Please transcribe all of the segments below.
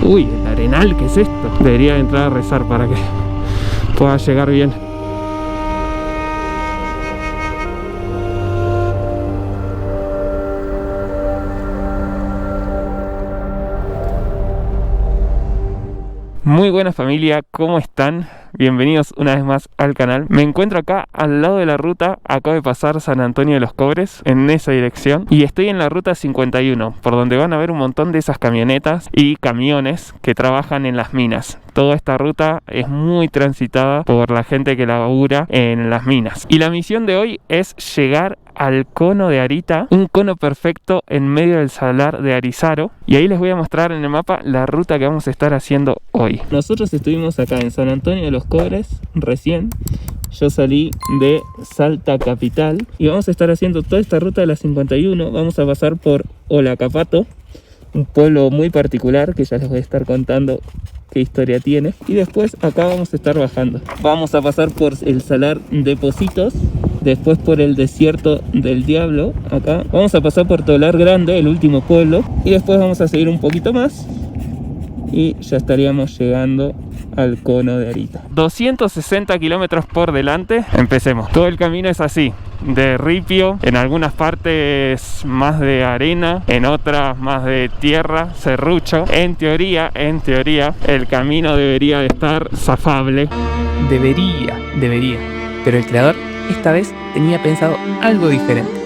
Uy, el arenal, ¿qué es esto? Debería entrar a rezar para que pueda llegar bien. Muy buena familia, ¿cómo están? Bienvenidos una vez más al canal. Me encuentro acá al lado de la ruta, acabo de pasar San Antonio de los Cobres, en esa dirección, y estoy en la ruta 51, por donde van a ver un montón de esas camionetas y camiones que trabajan en las minas. Toda esta ruta es muy transitada por la gente que labura en las minas. Y la misión de hoy es llegar al cono de Arita, un cono perfecto en medio del salar de Arizaro, y ahí les voy a mostrar en el mapa la ruta que vamos a estar haciendo hoy. Nosotros estuvimos acá en San Antonio de los Cobres recién. Yo salí de Salta Capital y vamos a estar haciendo toda esta ruta de la 51. Vamos a pasar por Olacapato, un pueblo muy particular que ya les voy a estar contando qué historia tiene, y después acá vamos a estar bajando. Vamos a pasar por el salar de Pocitos, después por el desierto del Diablo, acá vamos a pasar por Tolar Grande, el último pueblo, y después vamos a seguir un poquito más y ya estaríamos llegando al cono de Arita. 260 kilómetros por delante. Empecemos. Todo el camino es así, de ripio, en algunas partes más de arena, en otras más de tierra, serrucho. En teoría, el camino debería de estar zafable. Debería. Pero el creador esta vez tenía pensado algo diferente.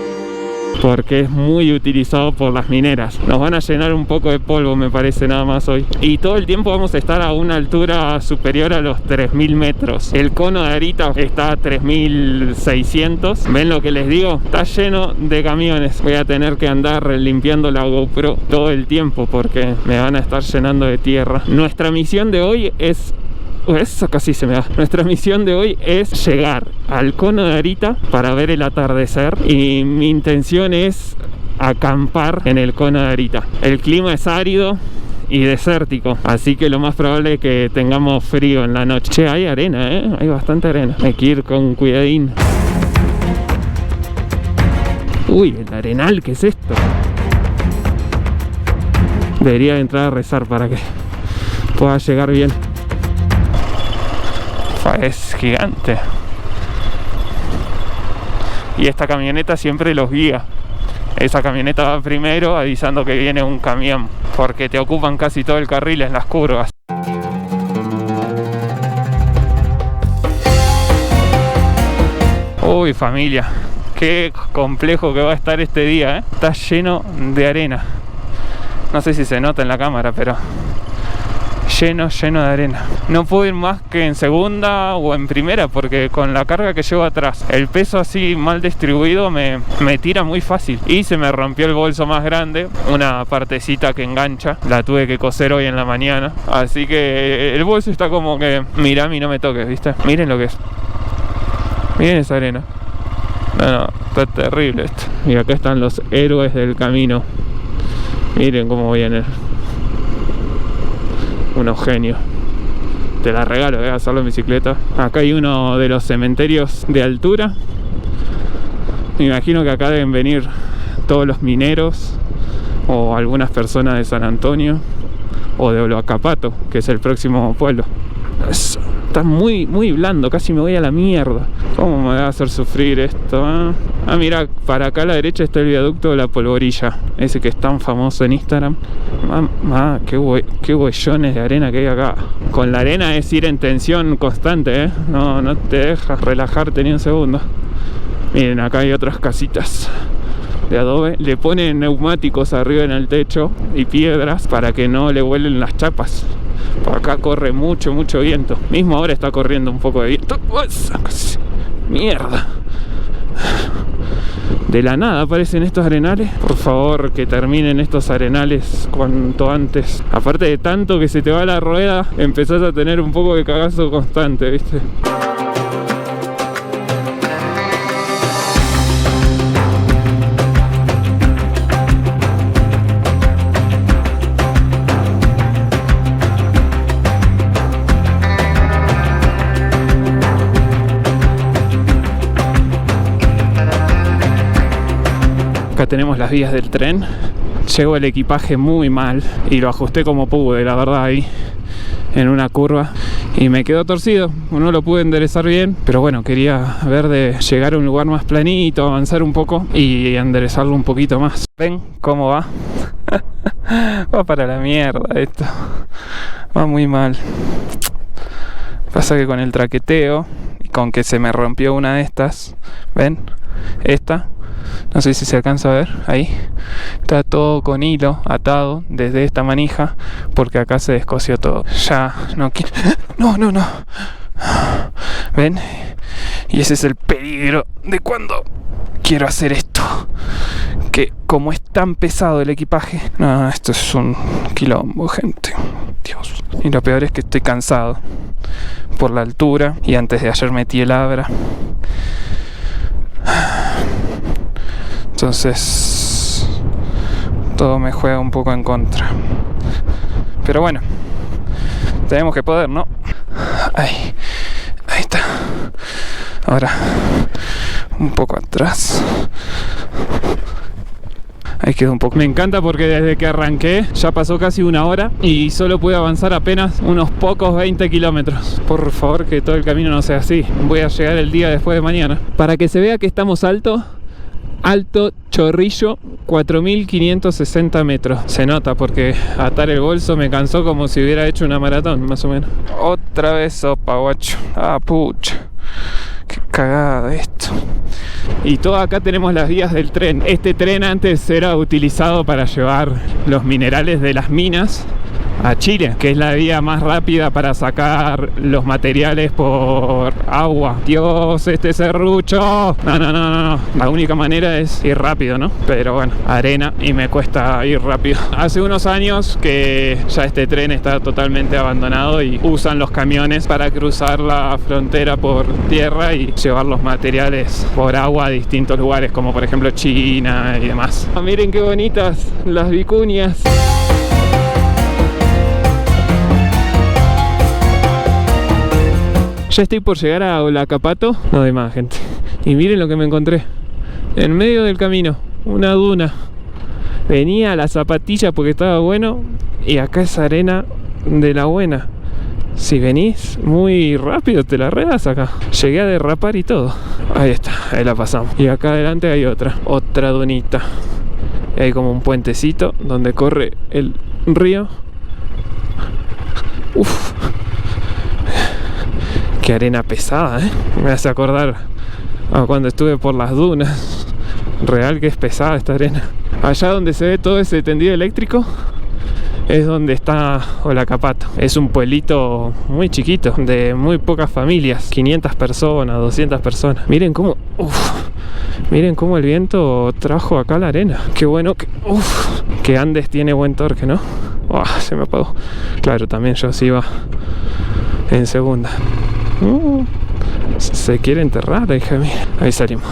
Porque es muy utilizado por las mineras. Nos van a llenar un poco de polvo, me parece, nada más hoy. Y todo el tiempo vamos a estar a una altura superior a los 3000 metros. El cono de Arita está a 3600. ¿Ven lo que les digo? Está lleno de camiones. Voy a tener que andar limpiando la GoPro todo el tiempo porque me van a estar llenando de tierra. Nuestra misión de hoy es... Eso casi se me da. Nuestra misión de hoy es llegar al cono de Arita para ver el atardecer, y mi intención es acampar en el cono de Arita. El clima es árido y desértico, así que lo más probable es que tengamos frío en la noche. Che, hay arena, hay bastante arena. Hay que ir con cuidadín. Uy, el arenal, ¿qué es esto? Debería entrar a rezar para que pueda llegar bien. Es gigante. Y esta camioneta siempre los guía. Esa camioneta va primero avisando que viene un camión, porque te ocupan casi todo el carril en las curvas. Uy, familia, qué complejo que va a estar este día, ¿eh? Está lleno de arena. No sé si se nota en la cámara, pero lleno de arena. No puedo ir más que en segunda o en primera, porque con la carga que llevo atrás, el peso así mal distribuido me tira muy fácil. Y se me rompió el bolso más grande, una partecita que engancha, la tuve que coser hoy en la mañana, así que el bolso está como que, mira, a mí no me toques, ¿viste? Miren lo que es. Miren esa arena. No, está terrible esto. Y acá están los héroes del camino. Miren cómo vienen. Unos genios. Te la regalo, voy a hacerlo en bicicleta. Acá hay uno de los cementerios de altura. Me imagino que acá deben venir todos los mineros o algunas personas de San Antonio o de Olacapato, que es el próximo pueblo. Está muy blando, casi me voy a la mierda. ¿Cómo me va a hacer sufrir esto? Ah, mira, para acá a la derecha está el viaducto de la Polvorilla, ese que es tan famoso en Instagram. Qué huellones de arena que hay acá. Con la arena es ir en tensión constante, no te dejas relajarte ni un segundo. Miren, acá hay otras casitas de adobe. Le ponen neumáticos arriba en el techo y piedras para que no le vuelen las chapas. Por acá corre mucho viento. Mismo ahora está corriendo un poco de viento. Mierda. De la nada aparecen estos arenales. Por favor, que terminen estos arenales cuanto antes. Aparte de tanto que se te va la rueda, empezás a tener un poco de cagazo constante, ¿viste? Acá tenemos las vías del tren. Llegó el equipaje muy mal y lo ajusté como pude, la verdad, ahí en una curva, y me quedó torcido. No lo pude enderezar bien, pero bueno, quería ver de llegar a un lugar más planito, avanzar un poco y enderezarlo un poquito más. ¿Ven cómo va? Va para la mierda esto, va muy mal. Pasa que con el traqueteo y con que se me rompió una de estas, ¿ven? Esta, no sé si se alcanza a ver, ahí está todo con hilo atado desde esta manija, porque acá se descosió todo. Ya no quiero. No. ¿Ven? Y ese es el peligro de cuando quiero hacer esto, que como es tan pesado el equipaje, no, esto es un quilombo, gente. Dios. Y lo peor es que estoy cansado por la altura, y antes de ayer metí el Abra. Entonces todo me juega un poco en contra. Pero bueno, tenemos que poder, ¿no? Ahí está. Ahora un poco atrás. Ahí quedó un poco. Me encanta porque desde que arranqué ya pasó casi una hora y solo pude avanzar apenas unos pocos 20 kilómetros. Por favor, que todo el camino no sea así. Voy a llegar el día después de mañana. Para que se vea que estamos alto Chorrillo, 4.560 metros. Se nota porque atar el bolso me cansó como si hubiera hecho una maratón, más o menos. Otra vez sopa, guacho. Ah, pucha. Qué cagada esto. Y todo acá tenemos las vías del tren. Este tren antes era utilizado para llevar los minerales de las minas a Chile, que es la vía más rápida para sacar los materiales por agua. Dios, este serrucho. No. La única manera es ir rápido, ¿no? Pero bueno, arena y me cuesta ir rápido. Hace unos años que ya este tren está totalmente abandonado y usan los camiones para cruzar la frontera por tierra y llevar los materiales por agua a distintos lugares, como por ejemplo China y demás. Miren qué bonitas las vicuñas. Ya estoy por llegar a Olacapato. No de más, gente. Y miren lo que me encontré. En medio del camino, una duna. Venía a la zapatilla porque estaba bueno. Y acá es arena de la buena. Si venís muy rápido te la redas acá. Llegué a derrapar y todo. Ahí está, ahí la pasamos. Y acá adelante hay otra dunita. Y hay como un puentecito donde corre el río. Uf. Qué arena pesada, ¿eh? Me hace acordar a cuando estuve por las dunas. Real que es pesada esta arena. Allá donde se ve todo ese tendido eléctrico es donde está Olacapato. Es un pueblito muy chiquito, de muy pocas familias. 500 personas, 200 personas. Miren cómo... Miren cómo el viento trajo acá la arena. Qué bueno que... que Andes tiene buen torque, ¿no? Se me apagó. Claro, también yo sí iba en segunda. Se quiere enterrar, hija mía. Ahí salimos.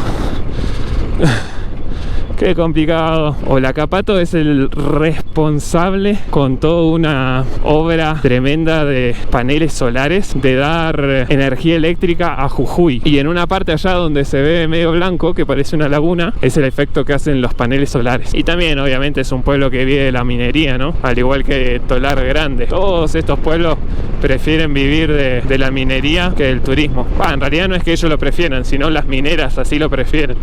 Qué complicado. Olacapato es el responsable, con toda una obra tremenda de paneles solares, de dar energía eléctrica a Jujuy. Y en una parte allá donde se ve medio blanco, que parece una laguna, es el efecto que hacen los paneles solares. Y también obviamente es un pueblo que vive de la minería, ¿no? Al igual que Tolar Grande. Todos estos pueblos prefieren vivir de la minería que del turismo. En realidad no es que ellos lo prefieran, sino las mineras así lo prefieren.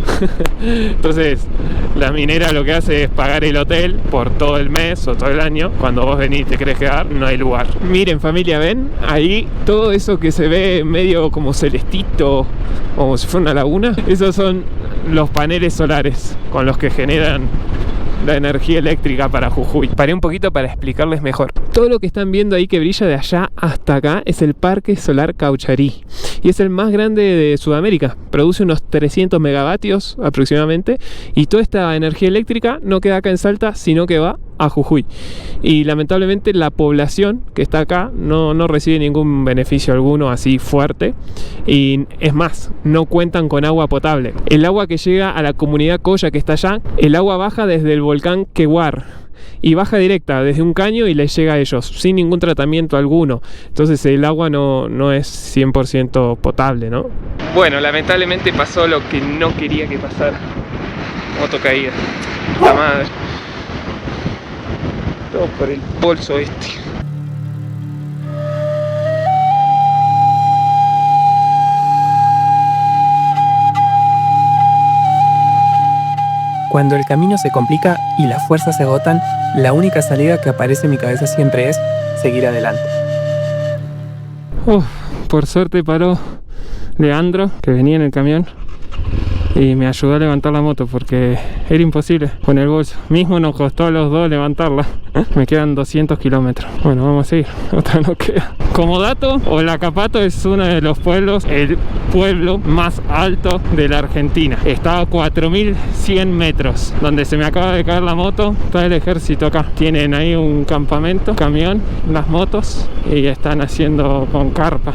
Entonces la minera lo que hace es pagar el hotel por todo el mes o todo el año. Cuando vos venís y te querés quedar, no hay lugar. Miren, familia, ¿ven? Ahí todo eso que se ve medio como celestito, como si fuera una laguna, esos son los paneles solares con los que generan la energía eléctrica para Jujuy. Paré un poquito para explicarles mejor. Todo lo que están viendo ahí que brilla de allá hasta acá es el Parque Solar Caucharí. Y es el más grande de Sudamérica. Produce unos 300 megavatios aproximadamente. Y toda esta energía eléctrica no queda acá en Salta, sino que va a Jujuy. Y lamentablemente la población que está acá no recibe ningún beneficio alguno así fuerte. Y es más, no cuentan con agua potable. El agua que llega a la comunidad Coya que está allá, el agua baja desde el volcán Quewar y baja directa desde un caño y les llega a ellos sin ningún tratamiento alguno. Entonces el agua no es 100% potable, ¿no? Bueno, lamentablemente pasó lo que no quería que pasara. Moto caída. La madre. todo por el bolso este. Cuando el camino se complica y las fuerzas se agotan, la única salida que aparece en mi cabeza siempre es seguir adelante. Por suerte paró Leandro, que venía en el camión, y me ayudó a levantar la moto porque era imposible con el bolso. Mismo nos costó a los dos levantarla. Me quedan 200 kilómetros. Bueno, vamos a seguir. Otra no queda. Como dato, Olacapato es uno de los pueblos, el pueblo más alto de la Argentina. Está a 4100 metros. Donde se me acaba de caer la moto, está el ejército acá. Tienen ahí un campamento, camión, las motos, y están haciendo con carpa.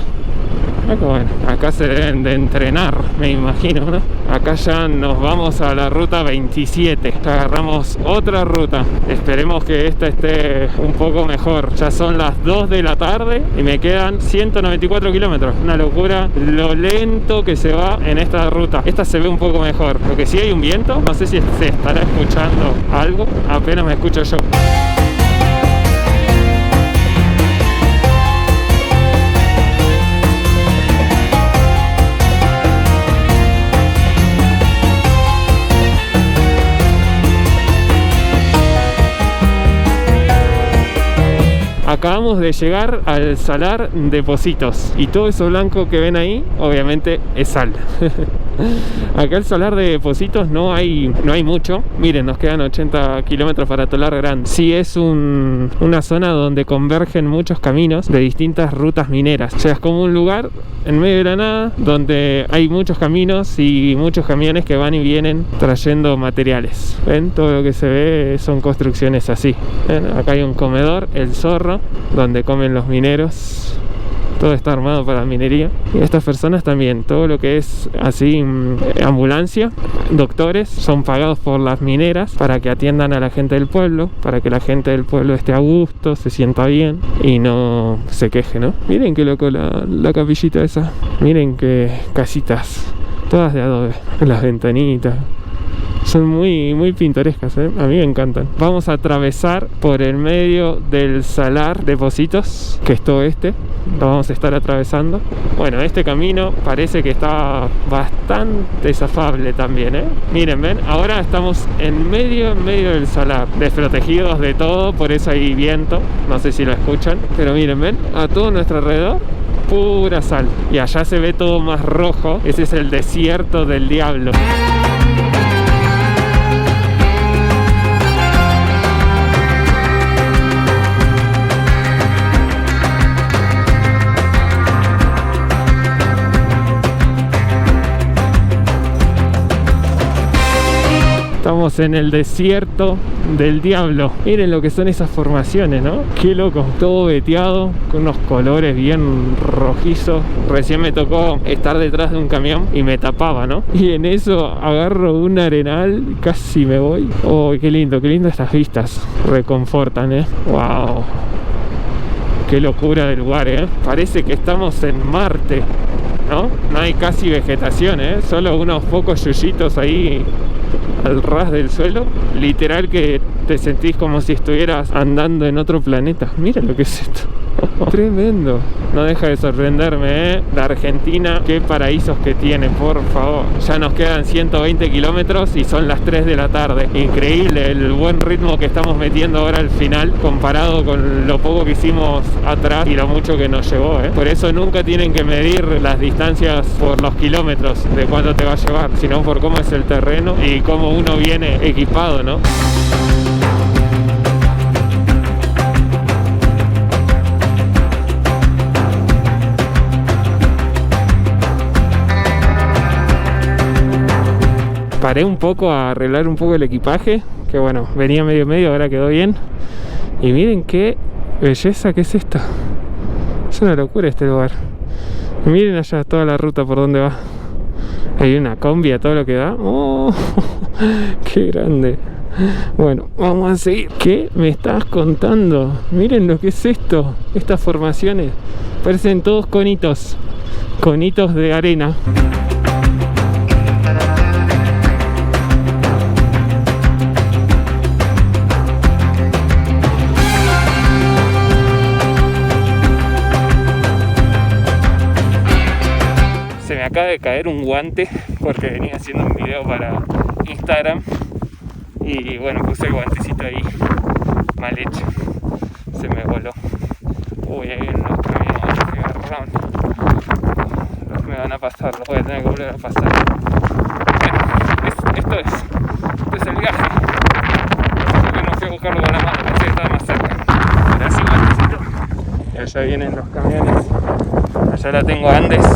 Bueno, acá se deben de entrenar, me imagino, ¿no? Acá ya nos vamos a la ruta 27. Agarramos otra ruta. Esperemos que esta esté un poco mejor. Ya son las 2 de la tarde y me quedan 194 kilómetros. Una locura lo lento que se va en esta ruta. Esta se ve un poco mejor. Lo que sí hay un viento. No sé si se estará escuchando algo. Apenas me escucho yo. Acabamos de llegar al salar de Pocitos y todo eso blanco que ven ahí obviamente es sal. Acá el salar de Pocitos no hay mucho. Miren, nos quedan 80 kilómetros para Tolar Grande. Sí es una zona donde convergen muchos caminos de distintas rutas mineras. O sea, es como un lugar en medio de la nada donde hay muchos caminos y muchos camiones que van y vienen trayendo materiales. ¿Ven? Todo lo que se ve son construcciones así. ¿Ven? Acá hay un comedor, El Zorro, donde comen los mineros. Todo está armado para la minería. Y estas personas también, todo lo que es así, ambulancia, doctores, son pagados por las mineras para que atiendan a la gente del pueblo, para que la gente del pueblo esté a gusto, se sienta bien y no se queje, ¿no? Miren qué loco la capillita esa. Miren qué casitas, todas de adobe, las ventanitas. Son muy pintorescas, ¿eh? A mí me encantan. Vamos a atravesar por el medio del salar de Pocitos, que es todo este. Lo vamos a estar atravesando. Bueno, este camino parece que está bastante desafable también, ¿eh? Miren, ven, ahora estamos en medio del salar, desprotegidos de todo, por eso hay viento. No sé si lo escuchan, pero miren, ven, a todo nuestro alrededor pura sal. Y allá se ve todo más rojo. Ese es el desierto del diablo. Estamos en el desierto del diablo. Miren lo que son esas formaciones, ¿no? Qué loco. Todo veteado, con unos colores bien rojizos. Recién me tocó estar detrás de un camión y me tapaba, ¿no? Y en eso agarro un arenal y casi me voy. Oh, qué lindo estas vistas. Reconfortan, ¿eh? Wow. Qué locura del lugar, ¿eh? Parece que estamos en Marte, ¿no? No hay casi vegetación, ¿eh? Solo unos pocos yuyitos ahí al ras del suelo. Literal que te sentís como si estuvieras andando en otro planeta. Mira lo que es esto. Tremendo. No deja de sorprenderme, ¿eh? La Argentina, qué paraísos que tiene, por favor. Ya nos quedan 120 kilómetros y son las 3 de la tarde. Increíble el buen ritmo que estamos metiendo ahora al final, comparado con lo poco que hicimos atrás y lo mucho que nos llevó, ¿eh? Por eso nunca tienen que medir las distancias por los kilómetros de cuánto te va a llevar, sino por cómo es el terreno y cómo uno viene equipado, ¿no? Paré un poco a arreglar un poco el equipaje, que bueno, venía medio, ahora quedó bien. Y miren qué belleza que es esto. Es una locura este lugar. Y miren allá toda la ruta por donde va. Hay una combi a todo lo que da. ¡Oh! ¡Qué grande! Bueno, vamos a seguir. ¿Qué me estás contando? Miren lo que es esto. Estas formaciones parecen todos conitos. Conitos de arena. acaba de caer un guante porque venía haciendo un video para Instagram y bueno, puse el guantecito ahí mal hecho, se me voló. Uy, ahí vienen los camiones, qué garrón. Los me van a pasar, los voy a tener que volver a pasar. Bueno, esto es el viaje. Porque no fui a buscarlo con la mano, pensé que estaba más cerca. Ahora sí, guantecito. Y allá vienen los camiones. Allá la tengo a Andes.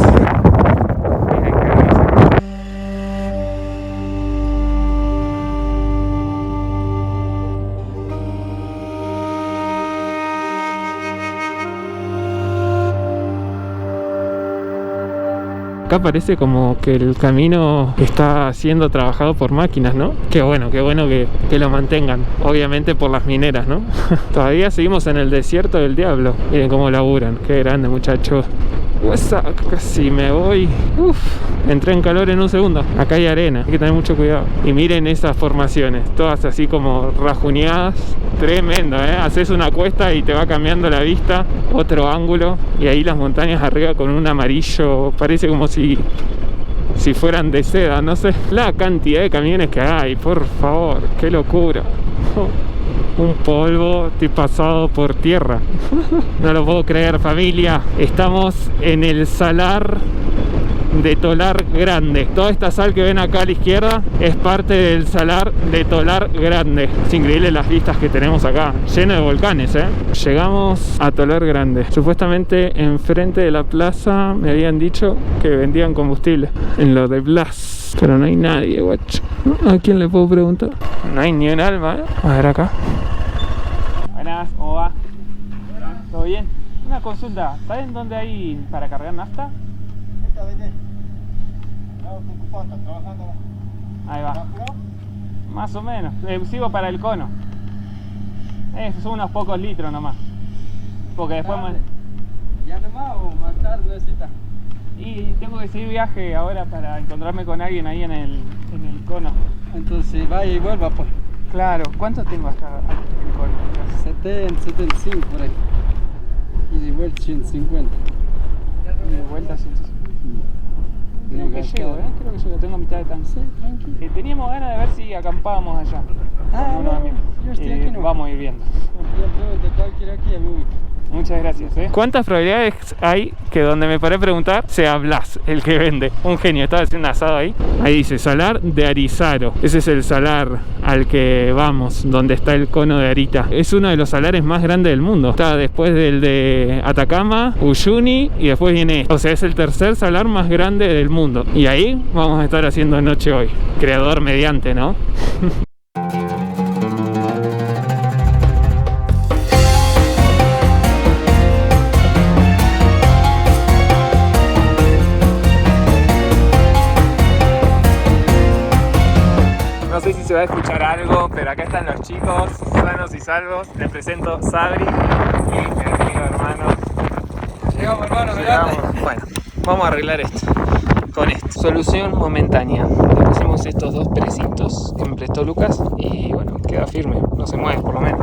Acá parece como que el camino está siendo trabajado por máquinas, ¿no? Qué bueno que lo mantengan. Obviamente por las mineras, ¿no? Todavía seguimos en el desierto del diablo. Miren cómo laburan. Qué grande, muchachos. Casi me voy. Entré en calor en un segundo. Acá hay arena, hay que tener mucho cuidado. Y miren esas formaciones, todas así como rajuneadas. Tremendo, ¿eh? Haces una cuesta y te va cambiando la vista, otro ángulo. Y ahí las montañas arriba con un amarillo, parece como si fueran de seda, no sé. La cantidad de camiones que hay, por favor, qué locura. Un polvo, estoy pasado por tierra. No lo puedo creer, familia. Estamos en el salar de Tolar Grande. Toda esta sal que ven acá a la izquierda es parte del salar de Tolar Grande. Es increíble las vistas que tenemos acá, lleno de volcanes, ¿eh? Llegamos a Tolar Grande. Supuestamente enfrente de la plaza me habían dicho que vendían combustible en lo de Blas, pero no hay nadie, guacho. ¿A quién le puedo preguntar? No hay ni un alma, ¿eh? A ver acá. Buenas, ¿cómo va? ¿Todo bien? Una consulta, ¿saben dónde hay para cargar nafta? Ahí va. Más o menos. Sigo para el cono. Son unos pocos litros nomás. Porque después ¿Ya nomás o más tarde necesitas? Y tengo que seguir viaje ahora para encontrarme con alguien ahí en el cono. Entonces vaya y vuelva pues. Claro, ¿cuánto tengo hasta el cono? 70, 75 por ahí. Y de vuelta 150. Y de vuelta 150. Creo que llego, creo que llego, tengo mitad de tanque. Sí, tranquilo. Teníamos ganas de ver si acampábamos allá. Ah, bueno, yo estoy aquí no. Vamos a ir viendo. De cualquier aquí a mí. Muchas gracias. ¿Cuántas probabilidades hay que donde me paré a preguntar sea Blas, el que vende? Un genio, estaba haciendo un asado ahí. Ahí dice salar de Arizaro. Ese es el salar al que vamos, donde está el cono de Arita. Es uno de los salares más grandes del mundo. Está después del de Atacama, Uyuni y después viene este. O sea, es el tercer salar más grande del mundo. Y ahí vamos a estar haciendo noche hoy. Creador mediante, ¿no? No sé si se va a escuchar algo, pero acá están los chicos, sanos y salvos. Les presento Sabri y mi amigo hermano. Llegamos, hermano, Llegamos. Bueno, vamos a arreglar esto con esto. Solución momentánea. Le pusimos estos dos presitos que me prestó Lucas y bueno, queda firme, no se mueve por lo menos.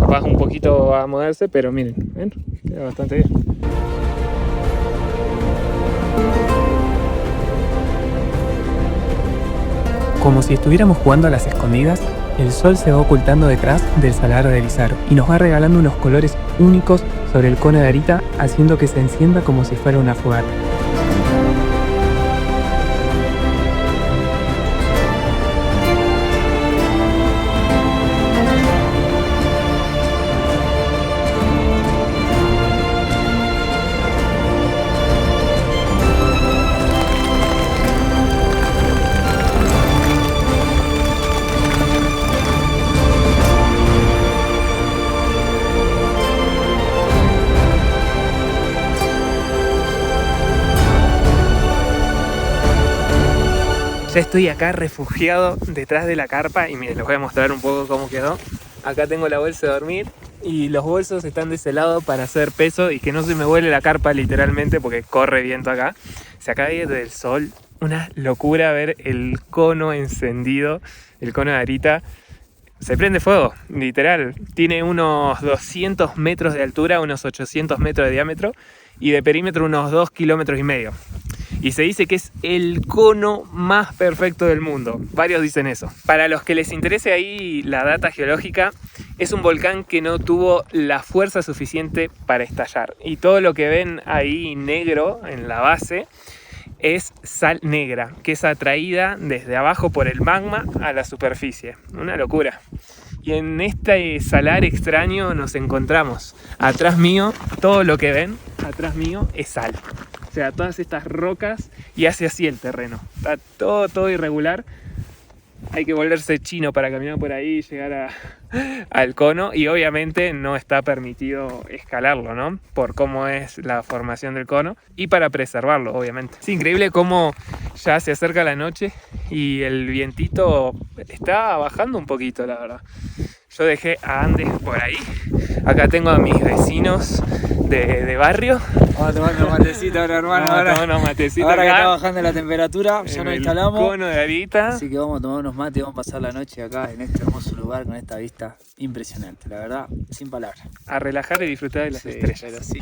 Baja un poquito a moverse, pero miren, ¿ven? Queda bastante bien. Como si estuviéramos jugando a las escondidas, el sol se va ocultando detrás del salar de Arizaro y nos va regalando unos colores únicos sobre el cono de Arita, haciendo que se encienda como si fuera una fogata. Ya estoy acá refugiado detrás de la carpa y miren, les voy a mostrar un poco cómo quedó. Acá tengo la bolsa de dormir y los bolsos están de ese lado para hacer peso y que no se me vuele la carpa literalmente porque corre viento acá. Se acaba de ir del sol, una locura ver el cono encendido, el cono de Arita. Se prende fuego, literal. Tiene unos 200 metros de altura, unos 800 metros de diámetro y de perímetro unos 2,5 kilómetros. y se dice que es el cono más perfecto del mundo. Varios dicen eso. Para los que les interese ahí la data geológica, es un volcán que no tuvo la fuerza suficiente para estallar. Y todo lo que ven ahí negro en la base es sal negra, que es atraída desde abajo por el magma a la superficie. Una locura. Y en este salar extraño nos encontramos. Atrás mío, todo lo que ven, atrás mío es sal. O sea, todas estas rocas y hace así el terreno. Está todo irregular. Hay que volverse chino para caminar por ahí y llegar al cono. Y obviamente no está permitido escalarlo, ¿no? Por cómo es la formación del cono. Y para preservarlo, obviamente. Es increíble cómo ya se acerca la noche y el vientito está bajando un poquito, la verdad. Yo dejé a Andes por ahí. Acá tengo a mis vecinos de barrio. Vamos a tomar unos matecitos ahora, hermano. Vamos a tomar unos matecitos ahora que acá, está bajando la temperatura, ya en nos el instalamos. cono de Arita. Así que vamos a tomar unos mates y vamos a pasar la noche acá en este hermoso lugar con esta vista impresionante. La verdad, sin palabras. A relajar y disfrutar de las estrellas. Pero sí.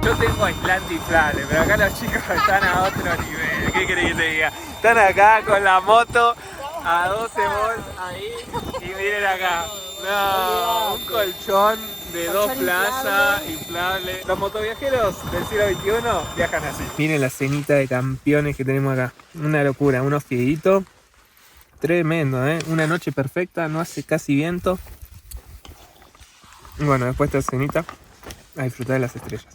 Yo tengo aislante inflable, pero acá los chicos están a otro nivel. ¿Qué querés que te diga? Están acá con la moto a 12 volts ahí y miren acá. No, un colchón de 2 plazas inflable. Los motoviajeros del siglo XXI viajan así. Miren la cenita de campeones que tenemos acá. Una locura, unos fieditos. Tremendo, ¿eh? Una noche perfecta, no hace casi viento. Bueno, después de esta cenita, a disfrutar de las estrellas.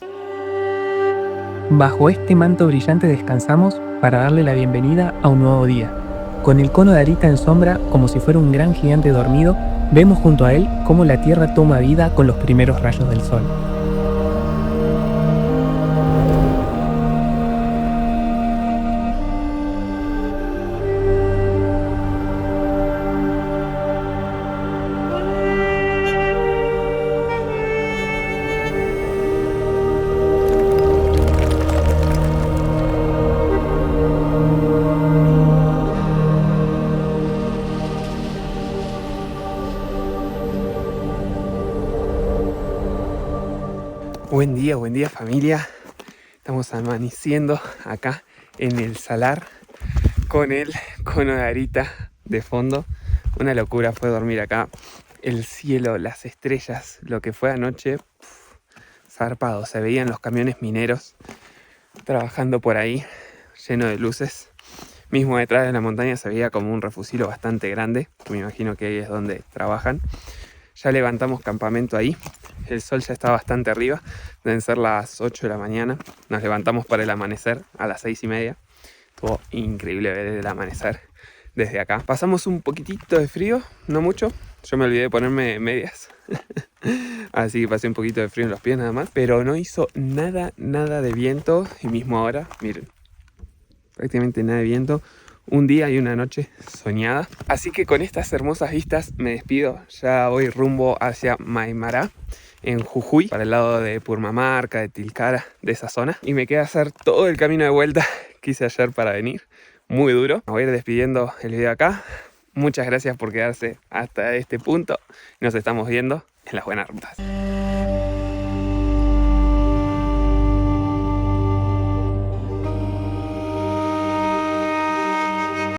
Bajo este manto brillante descansamos para darle la bienvenida a un nuevo día. Con el cono de Arita en sombra, como si fuera un gran gigante dormido, vemos junto a él cómo la Tierra toma vida con los primeros rayos del sol. Buen día familia. Estamos amaneciendo acá en el salar con el cono de Arita de fondo. Una locura fue dormir acá. El cielo, las estrellas, lo que fue anoche, zarpado. Se veían los camiones mineros trabajando por ahí, lleno de luces. Mismo detrás de la montaña se veía como un refugio bastante grande, que me imagino que ahí es donde trabajan. Ya levantamos campamento ahí. El sol ya está bastante arriba, deben ser las 8 de la mañana. Nos levantamos para el amanecer a las 6:30. Estuvo increíble ver el amanecer desde acá. Pasamos un poquitito de frío, no mucho. Yo me olvidé de ponerme medias. Así que pasé un poquito de frío en los pies nada más. Pero no hizo nada de viento. Y mismo ahora, miren, prácticamente nada de viento. Un día y una noche soñada. Así que con estas hermosas vistas me despido. Ya voy rumbo hacia Maimará, en Jujuy, para el lado de Purmamarca, de Tilcara, de esa zona. Y me queda hacer todo el camino de vuelta que hice ayer para venir. Muy duro. Me voy a ir despidiendo el video acá. Muchas gracias por quedarse hasta este punto. Nos estamos viendo en las buenas rutas.